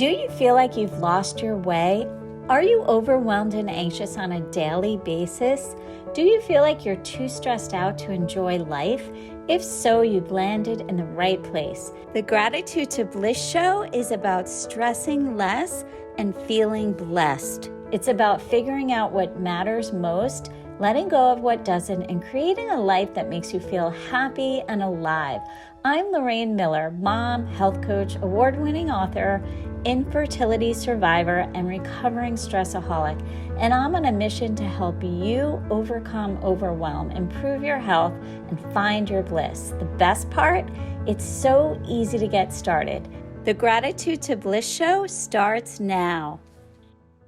Do you feel like you've lost your way? Are you overwhelmed and anxious on a daily basis? Do you feel like you're too stressed out to enjoy life? If so, you've landed in the right place. The Gratitude to Bliss Show is about stressing less and feeling blessed. It's about figuring out what matters most, letting go of what doesn't, and creating a life that makes you feel happy and alive. I'm Lorraine Miller, mom, health coach, award-winning author, infertility survivor, and recovering stressaholic. And I'm on a mission to help you overcome overwhelm, improve your health, and find your bliss. The best part? It's so easy to get started. The Gratitude to Bliss Show starts now.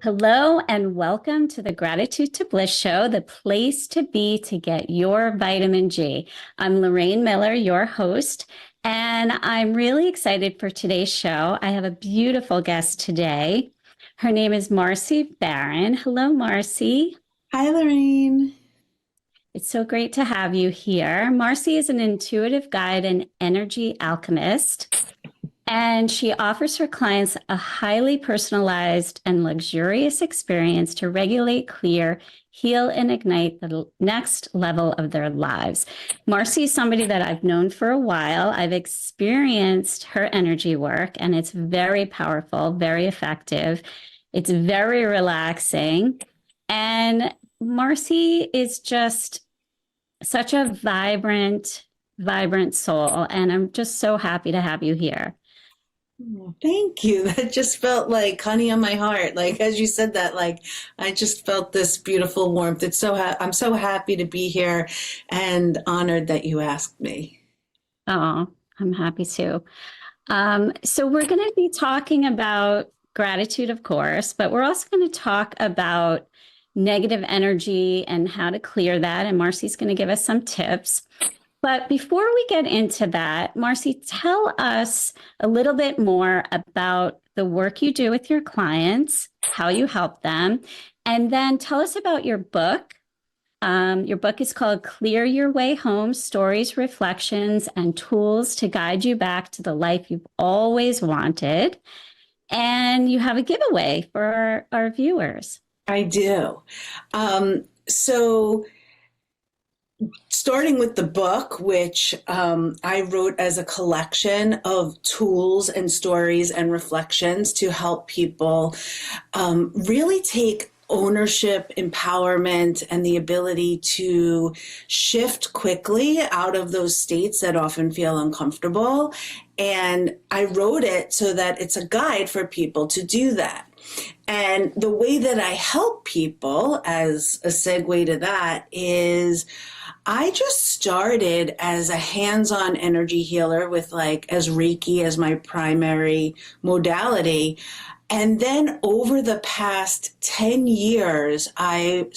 Hello and welcome to the Gratitude to Bliss Show, the place to be to get your vitamin G. I'm Lorraine Miller, your host, and I'm really excited for today's show. I have a beautiful guest today. Her name is Marci Baron. Hello, Marci. Hi, Lorraine. It's so great to have you here. Marci is an intuitive guide and energy alchemist, and she offers her clients a highly personalized and luxurious experience to regulate, clear, heal, and ignite the next level of their lives. Marci is somebody that I've known for a while. I've experienced her energy work, and it's very powerful, very effective. It's very relaxing. And Marci is just such a vibrant soul, and I'm just so happy to have you here. Oh, thank you. That just felt like honey on my heart. Like as you said that, like I just felt this beautiful warmth. I'm so happy to be here and honored that you asked me. Oh, I'm happy too. So we're going to be talking about gratitude, of course, but we're also going to talk about negative energy and how to clear that. And Marci's going to give us some tips. But before we get into that, Marci, tell us a little bit more about the work you do with your clients, how you help them, and then tell us about your book. Your book is called Clear Your Way Home, Stories, Reflections, and Tools to Guide You Back to the Life You've Always Wanted. And you have a giveaway for our viewers. I do. So starting with the book, which I wrote as a collection of tools and stories and reflections to help people really take ownership, empowerment, and the ability to shift quickly out of those states that often feel uncomfortable. And I wrote it so that it's a guide for people to do that. And the way that I help people, as a segue to that, is I just started as a hands-on energy healer with as Reiki as my primary modality. And then over the past 10 years, I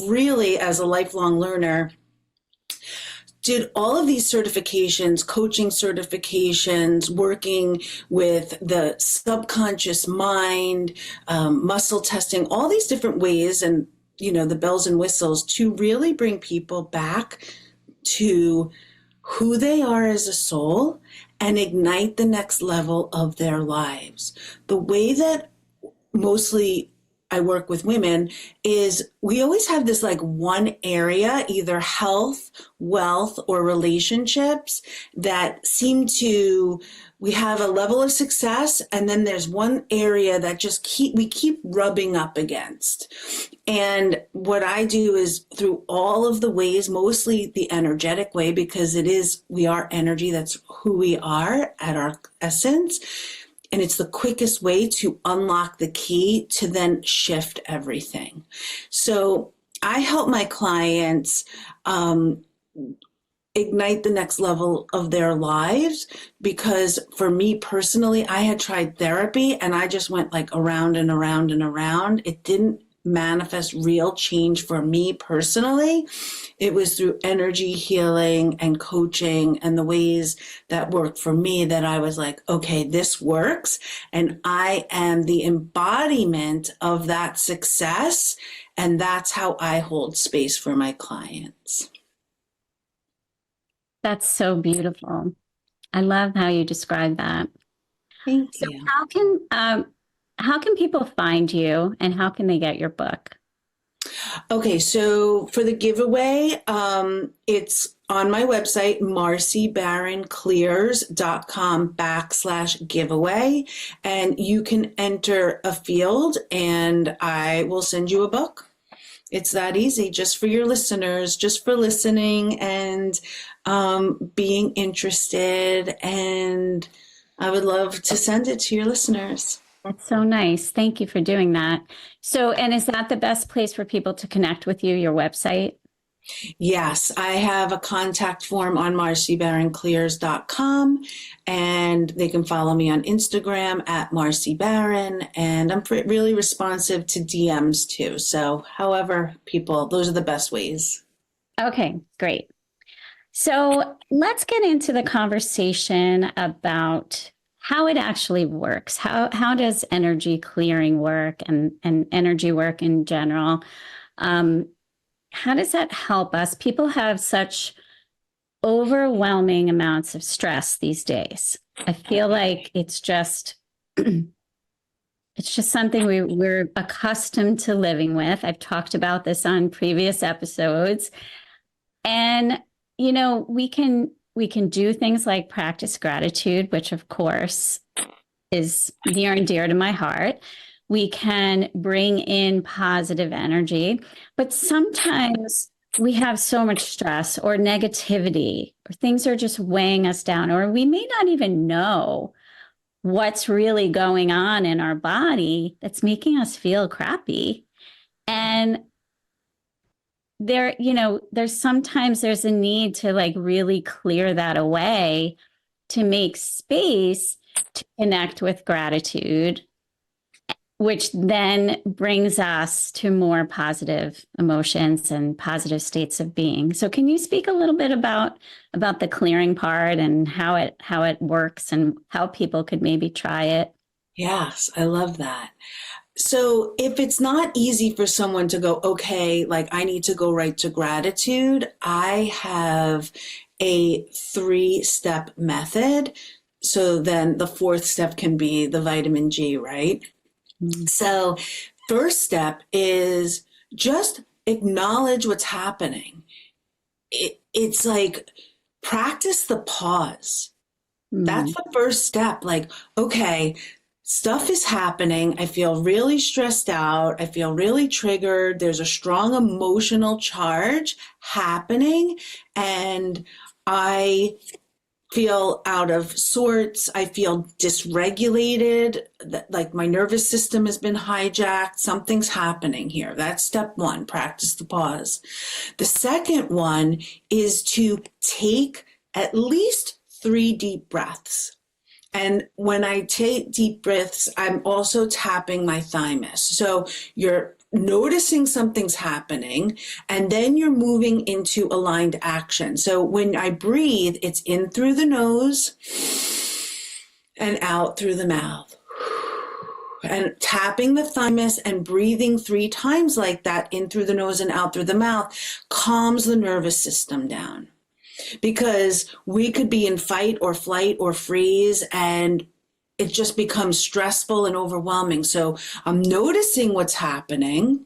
really, as a lifelong learner, did all of these certifications, coaching certifications, working with the subconscious mind, muscle testing, all these different ways, and the bells and whistles to really bring people back to who they are as a soul and ignite the next level of their lives. The way that mostly I work with women is we always have this one area, either health, wealth, or relationships that we have a level of success, and then there's one area that we keep rubbing up against. And what I do is through all of the ways, mostly the energetic way, because we are energy, that's who we are at our essence. And it's the quickest way to unlock the key to then shift everything. So I help my clients ignite the next level of their lives, because for me personally, I had tried therapy and I just went around and around and around. It didn't manifest real change for me personally. It was through energy healing and coaching and the ways that worked for me that I was like, okay, this works. And I am the embodiment of that success. And that's how I hold space for my clients. That's so beautiful. I love how you describe that. Thank So you. how can how can people find you and how can they get your book? Okay, so for the giveaway, it's on my website, marcibaronclears.com/giveaway. And you can enter a field and I will send you a book. It's that easy, just for your listeners, just for listening and being interested. And I would love to send it to your listeners. That's so nice. Thank you for doing that. So, and is that the best place for people to connect with you, your website? Yes, I have a contact form on marcibaronclears.com, and they can follow me on Instagram at Marci Baron, and I'm really responsive to DMs too. So however people, those are the best ways. Okay, great. So let's get into the conversation about how it actually works. How does energy clearing work and energy work in general? How does that help us? People have such overwhelming amounts of stress these days. I feel like it's just something we're accustomed to living with. I've talked about this on previous episodes. And we can do things like practice gratitude, which of course is near and dear to my heart. We can bring in positive energy, but sometimes we have so much stress or negativity, or things are just weighing us down, or we may not even know what's really going on in our body that's making us feel crappy. And there's sometimes there's a need to like really clear that away, to make space to connect with gratitude, which then brings us to more positive emotions and positive states of being. So can you speak a little bit about the clearing part and how it works and how people could maybe try it? Yes, I love that. So if it's not easy for someone to go, okay, like I need to go right to gratitude, I have a 3-step method. So then the 4th step can be the vitamin G, right? So first step is just acknowledge what's happening. It's like practice the pause. That's the first step. Like, okay, stuff is happening. I feel really stressed out. I feel really triggered. There's a strong emotional charge happening, and I feel out of sorts. I feel dysregulated, like my nervous system has been hijacked. Something's happening here. That's step 1, practice the pause. The second one is to take at least 3 deep breaths. And when I take deep breaths, I'm also tapping my thymus. So you're noticing something's happening, and then you're moving into aligned action. So when I breathe, it's in through the nose and out through the mouth. And tapping the thymus and breathing 3 times like that, in through the nose and out through the mouth, calms the nervous system down. Because we could be in fight or flight or freeze, and it just becomes stressful and overwhelming. So I'm noticing what's happening.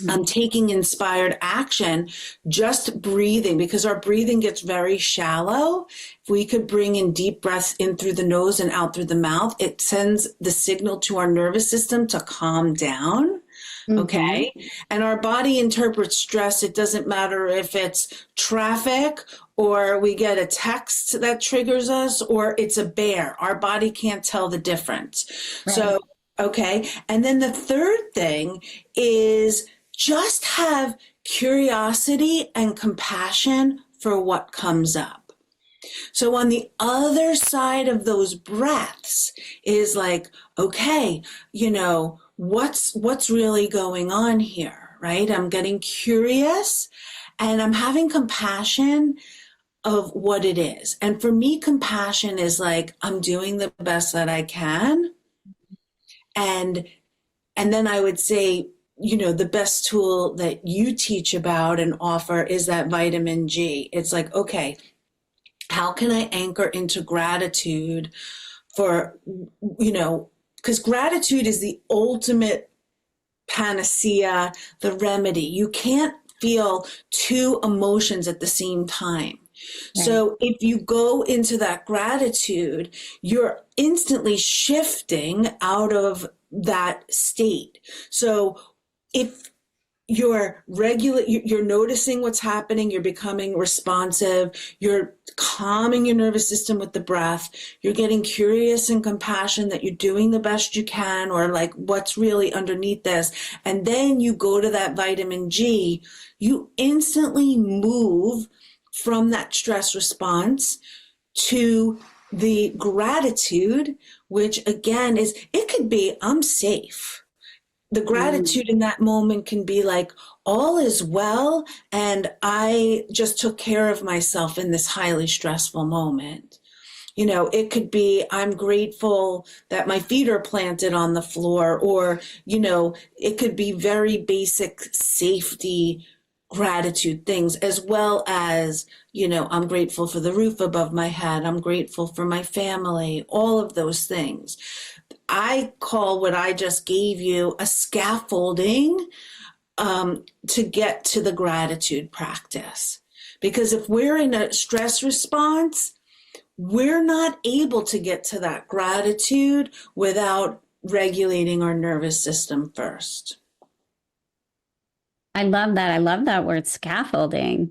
I'm taking inspired action, just breathing, because our breathing gets very shallow. If we could bring in deep breaths in through the nose and out through the mouth, it sends the signal to our nervous system to calm down. Okay. And our body interprets stress. It doesn't matter if it's traffic or we get a text that triggers us or it's a bear. Our body can't tell the difference. Right. So, okay. And then the third thing is just have curiosity and compassion for what comes up. So on the other side of those breaths is like, okay, what's really going on here, right? I'm getting curious and I'm having compassion of what it is. And for me, compassion is like, I'm doing the best that I can. And then I would say, the best tool that you teach about and offer is that vitamin G. It's like, okay, how can I anchor into gratitude for, because gratitude is the ultimate panacea, the remedy. You can't feel two emotions at the same time. Right. So if you go into that gratitude, you're instantly shifting out of that state. So if you're noticing what's happening, you're becoming responsive, you're calming your nervous system with the breath, you're getting curious and compassion that you're doing the best you can, or like what's really underneath this, and then you go to that vitamin G, you instantly move from that stress response to the gratitude, which again is, it could be, I'm safe. The gratitude in that moment can be like, all is well, and I just took care of myself in this highly stressful moment. You know, it could be, I'm grateful that my feet are planted on the floor, or, you know, it could be very basic safety gratitude things, as well as, you know, I'm grateful for the roof above my head. I'm grateful for my family, all of those things. I call what I just gave you a scaffolding to get to the gratitude practice. Because if we're in a stress response, we're not able to get to that gratitude without regulating our nervous system first. I love that. I love that word, scaffolding.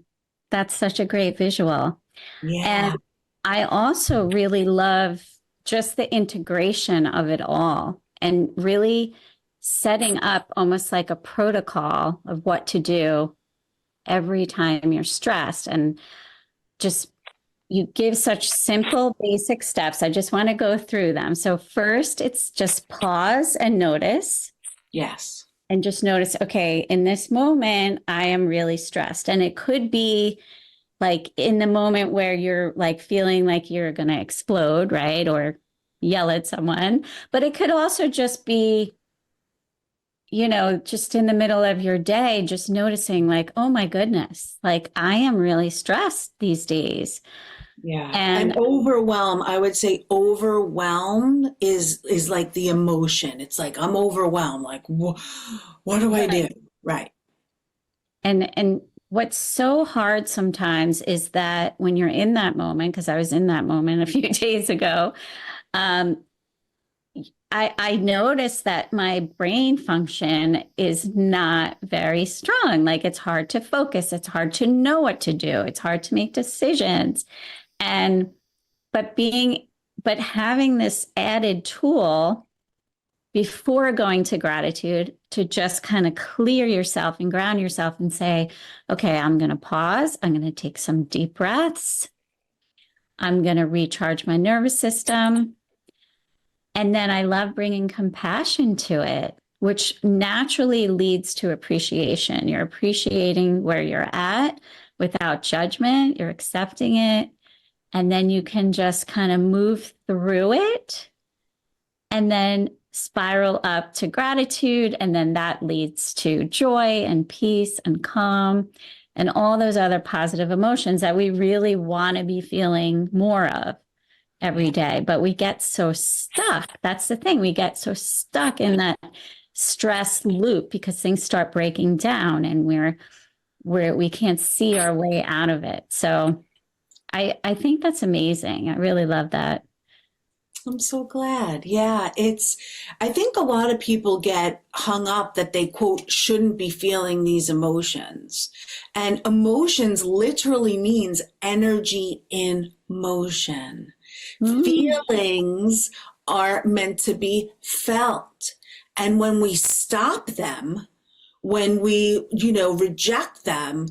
That's such a great visual. Yeah. And I also really love just the integration of it all, and really setting up almost like a protocol of what to do every time you're stressed. And just, you give such simple, basic steps. I just want to go through them. So first, it's just pause and notice. Yes. And just notice, okay, in this moment, I am really stressed. And it could be like in the moment where you're like feeling like you're going to explode, right? Or yell at someone. But it could also just be, you know, just in the middle of your day, just noticing like, oh my goodness, like I am really stressed these days. Yeah. And overwhelm, I would say overwhelm is like the emotion. It's like, I'm overwhelmed. Like, what do I do? Right. And what's so hard sometimes is that when you're in that moment, because I was in that moment a few days ago, I noticed that my brain function is not very strong. Like it's hard to focus. It's hard to know what to do. It's hard to make decisions. But having this added tool before going to gratitude to just kind of clear yourself and ground yourself and say, okay, I'm going to pause. I'm going to take some deep breaths. I'm going to recharge my nervous system. And then I love bringing compassion to it, which naturally leads to appreciation. You're appreciating where you're at without judgment. You're accepting it. And then you can just kind of move through it and then spiral up to gratitude. And then that leads to joy and peace and calm and all those other positive emotions that we really want to be feeling more of every day. But we get so stuck. That's the thing. We get so stuck in that stress loop because things start breaking down and we can't see our way out of it. So I think that's amazing. I really love that. I'm so glad. Yeah, I think a lot of people get hung up that they, quote, shouldn't be feeling these emotions. And emotions literally means energy in motion. Feelings are meant to be felt. And when we stop them, when we, reject them,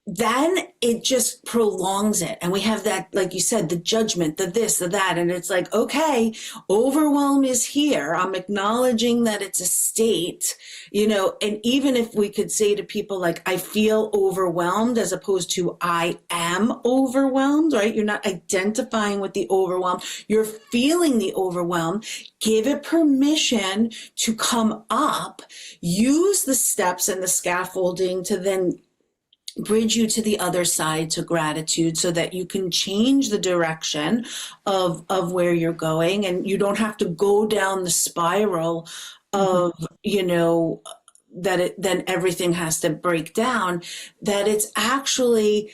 then it just prolongs it. And we have that, like you said, the judgment, the this, the that. And it's like, okay, overwhelm is here. I'm acknowledging that it's a state, and even if we could say to people like, I feel overwhelmed as opposed to I am overwhelmed, right? You're not identifying with the overwhelm. You're feeling the overwhelm. Give it permission to come up. Use the steps and the scaffolding to then bridge you to the other side, to gratitude, so that you can change the direction of where you're going, and you don't have to go down the spiral of, you know, then everything has to break down. That it's actually,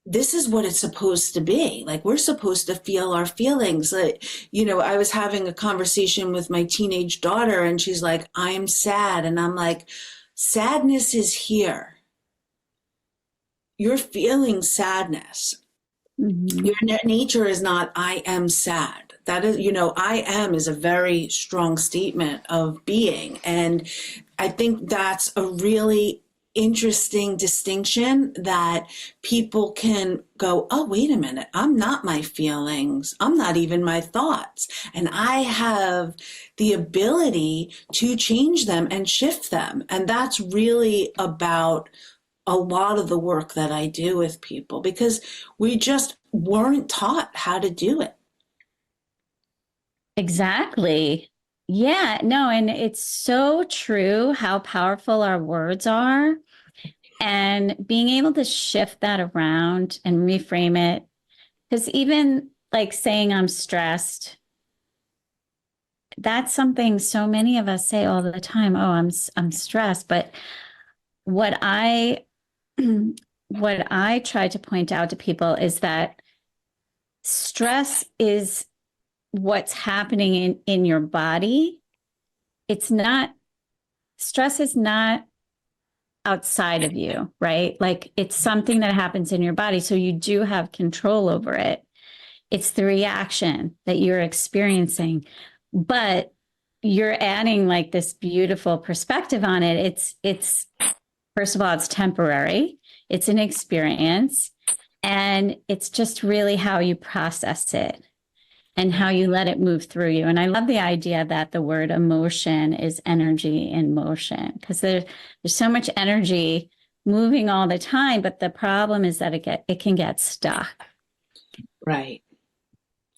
this is what it's supposed to be. Like, we're supposed to feel our feelings. Like, you know, I was having a conversation with my teenage daughter, and she's like, I'm sad. And I'm like, sadness is here. You're feeling sadness. Mm-hmm. Your nature is not, I am sad. That is, you know, I am is a very strong statement of being. And I think that's a really interesting distinction, that people can go, oh, wait a minute, I'm not my feelings. I'm not even my thoughts. And I have the ability to change them and shift them. And that's really about a lot of the work that I do with people, because we just weren't taught how to do it. Exactly. Yeah, no, and it's so true how powerful our words are, and being able to shift that around and reframe it. Because even like saying I'm stressed, that's something so many of us say all the time. Oh, I'm stressed. But what I what I try to point out to people is that stress is what's happening in your body. It's not, stress is not outside of you, right? Like, it's something that happens in your body. So you do have control over it. It's the reaction that you're experiencing, but you're adding like this beautiful perspective on it. It's first of all, it's temporary. It's an experience, and it's just really how you process it and how you let it move through you. And I love the idea that the word emotion is energy in motion, because there's so much energy moving all the time, but the problem is that it can get stuck. Right.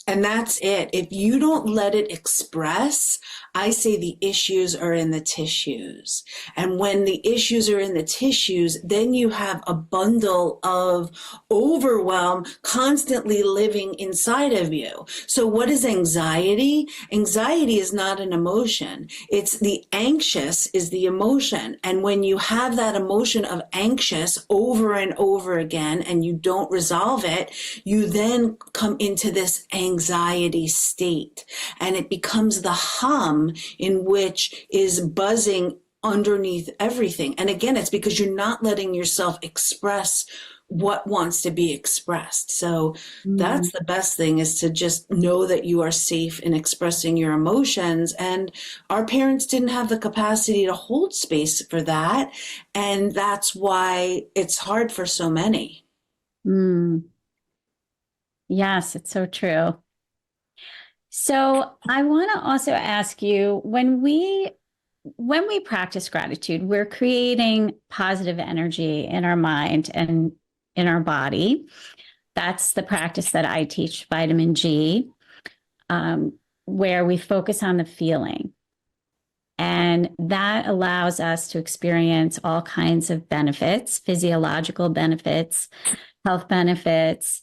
And that's it. If you don't let it express, I say the issues are in the tissues. And when the issues are in the tissues, then you have a bundle of overwhelm constantly living inside of you. So what is anxiety? Anxiety is not an emotion. It's the anxious is the emotion. And when you have that emotion of anxious over and over again, and you don't resolve it, you then come into this anxiety state, and it becomes the hum in which is buzzing underneath everything. And again, it's because you're not letting yourself express what wants to be expressed. So that's the best thing, is to just know that you are safe in expressing your emotions. And our parents didn't have the capacity to hold space for that. And that's why it's hard for so many. Yes, it's so true. So I want to also ask you, when we practice gratitude, we're creating positive energy in our mind and in our body. That's the practice that I teach, vitamin G, where we focus on the feeling. And that allows us to experience all kinds of benefits, physiological benefits, health benefits,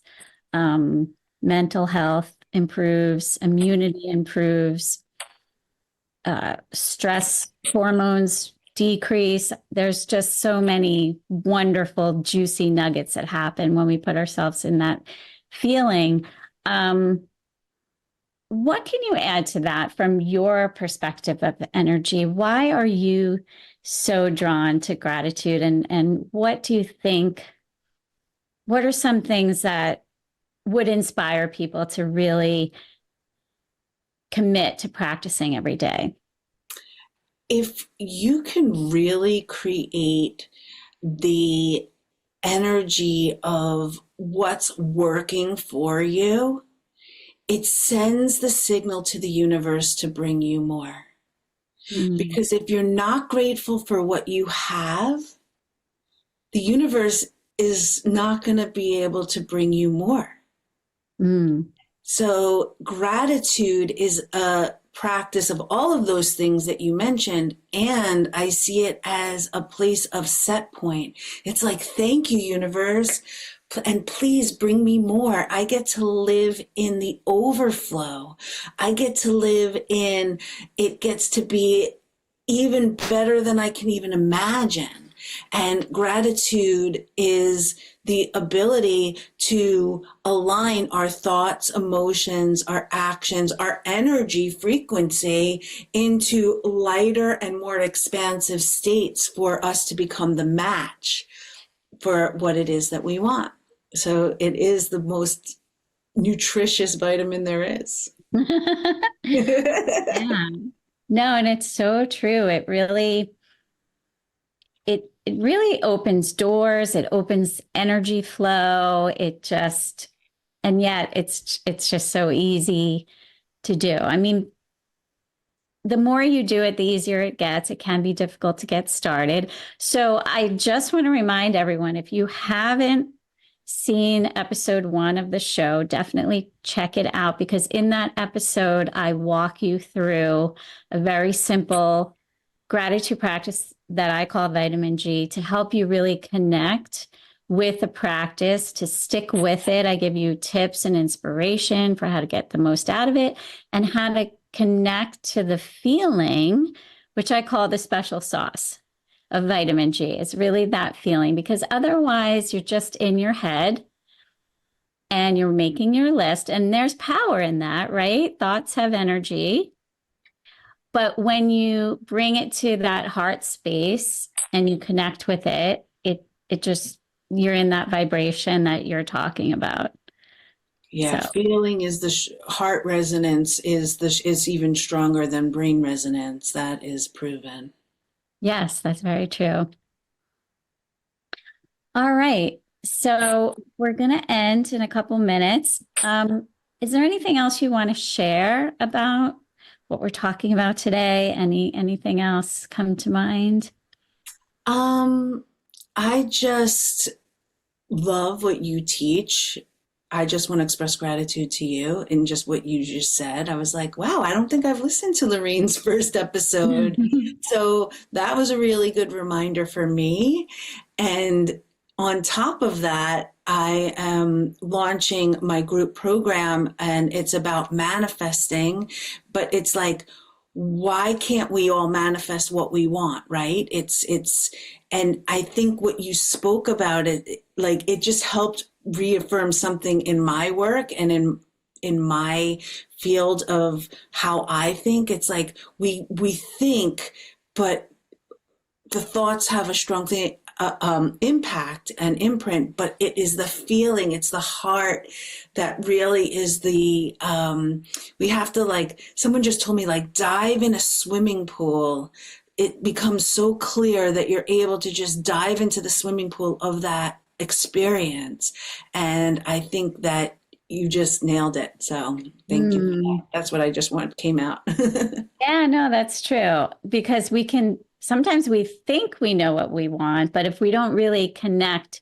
mental health improves, immunity improves, stress hormones decrease. There's just so many wonderful, juicy nuggets that happen when we put ourselves in that feeling. What can you add to that from your perspective of energy? Why are you so drawn to gratitude? And what do you think, what are some things that would inspire people to really commit to practicing every day? If you can really create the energy of what's working for you, it sends the signal to the universe to bring you more. Because if you're not grateful for what you have, the universe is not going to be able to bring you more. So gratitude is a practice of all of those things that you mentioned. And I see it as a place of set point. It's like, thank you, universe. And please bring me more. I get to live in the overflow. I get to live in, it gets to be even better than I can even imagine. And gratitude is the ability to align our thoughts, emotions, our actions, our energy frequency into lighter and more expansive states for us to become the match for what it is that we want. So it is the most nutritious vitamin there is. Yeah. No, and it's so true. It really opens doors, it opens energy flow. And yet it's just so easy to do. I mean, the more you do it, the easier it gets. It can be difficult to get started. So I just want to remind everyone, if you haven't seen episode 1 of the show, definitely check it out, because in that episode, I walk you through a very simple gratitude practice that I call vitamin G to help you really connect with the practice, to stick with it. I give you tips and inspiration for how to get the most out of it and how to connect to the feeling, which I call the special sauce of vitamin G. It's really that feeling, because otherwise you're just in your head and you're making your list, and there's power in that, right? Thoughts have energy. But when you bring it to that heart space and you connect with it, it just, you're in that vibration that you're talking about. Yeah, So, feeling is the heart resonance is even stronger than brain resonance. That is proven. yes, that's very true. All right. So we're going to end in a couple minutes. Is there anything else you want to share about what we're talking about today? Anything else come to mind? Um, I just love what you teach. I just want to express gratitude to you and just what you just said. I was like, wow, I don't think I've listened to Lorraine's first episode. So that was a really good reminder for me. And on top of that, I am launching my group program, and it's about manifesting, but it's like, why can't we all manifest what we want, right? And I think what you spoke about it, like it just helped reaffirm something in my work and in my field of how I think. It's like we think, but the thoughts have a strong impact and imprint, but it is the feeling, it's the heart that really is we have to, like, someone just told me, like, dive in a swimming pool. It becomes so clear that you're able to just dive into the swimming pool of that experience. And I think that you just nailed it. So thank you for that. That's what I just want came out. Yeah, no, that's true. Because sometimes we think we know what we want, but if we don't really connect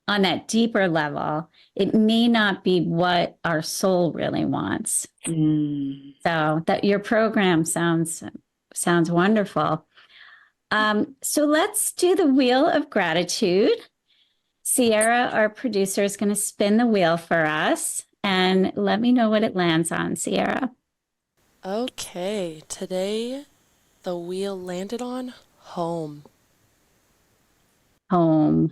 on that deeper level, it may not be what our soul really wants. So that your program sounds wonderful. So let's do the wheel of gratitude. Sierra, our producer, is going to spin the wheel for us, and let me know what it lands on, Sierra. Okay, today the wheel landed on home. Home.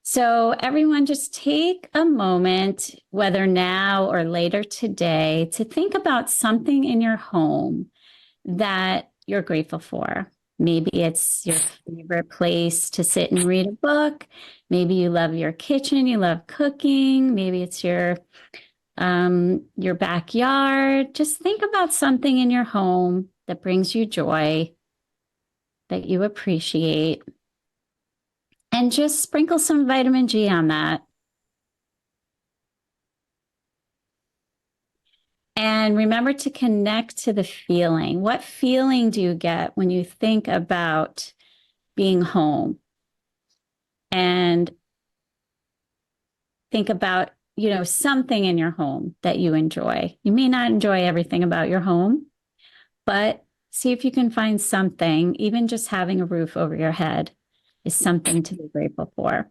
So everyone, just take a moment, whether now or later today, to think about something in your home that you're grateful for. Maybe it's your favorite place to sit and read a book. Maybe you love your kitchen, you love cooking. Maybe it's your backyard. Just think about something in your home that brings you joy, that you appreciate, and just sprinkle some vitamin G on that. And remember to connect to the feeling. What feeling do you get when you think about being home? And think about, something in your home that you enjoy. You may not enjoy everything about your home, but see if you can find something, even just having a roof over your head is something to be grateful for.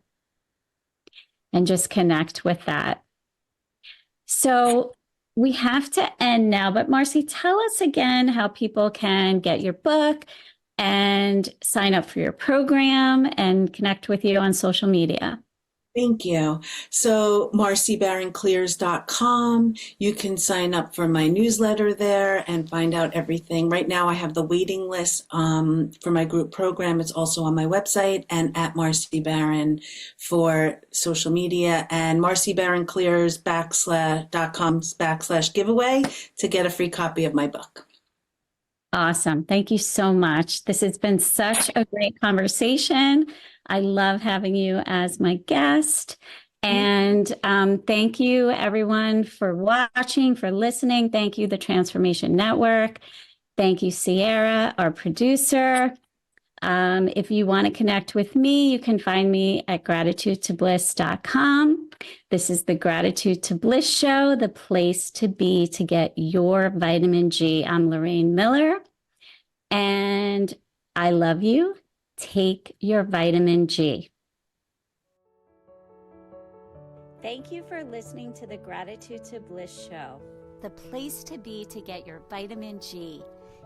And just connect with that. So we have to end now, but Marci, tell us again how people can get your book and sign up for your program and connect with you on social media. Thank you. So marcibaronclears.com. You can sign up for my newsletter there and find out everything. Right now I have the waiting list for my group program. It's also on my website, and at Marci Baron for social media, and marcibaronclears.com/giveaway to get a free copy of my book. Awesome. Thank you so much. This has been such a great conversation. I love having you as my guest. And thank you, everyone, for watching, for listening. Thank you, the Transformation Network. Thank you, Sierra, our producer. If you want to connect with me, you can find me at gratitudetobliss.com. This is the Gratitude to Bliss Show, the place to be to get your vitamin G. I'm Lorraine Miller, and I love you. Take your vitamin G. Thank you for listening to the Gratitude to Bliss Show, the place to be to get your vitamin G.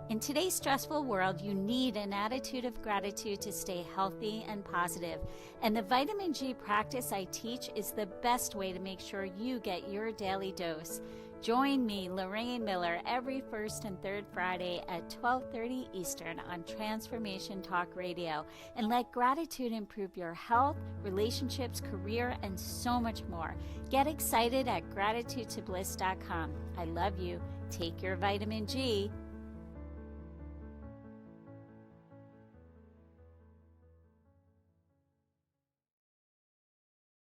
In today's stressful world, you need an attitude of gratitude to stay healthy and positive. And the vitamin G practice I teach is the best way to make sure you get your daily dose. Join me, Lorraine Miller, every first and third Friday at 12:30 Eastern on Transformation Talk Radio, and let gratitude improve your health, relationships, career, and so much more. Get excited at gratitudetobliss.com. I love you. Take your vitamin G.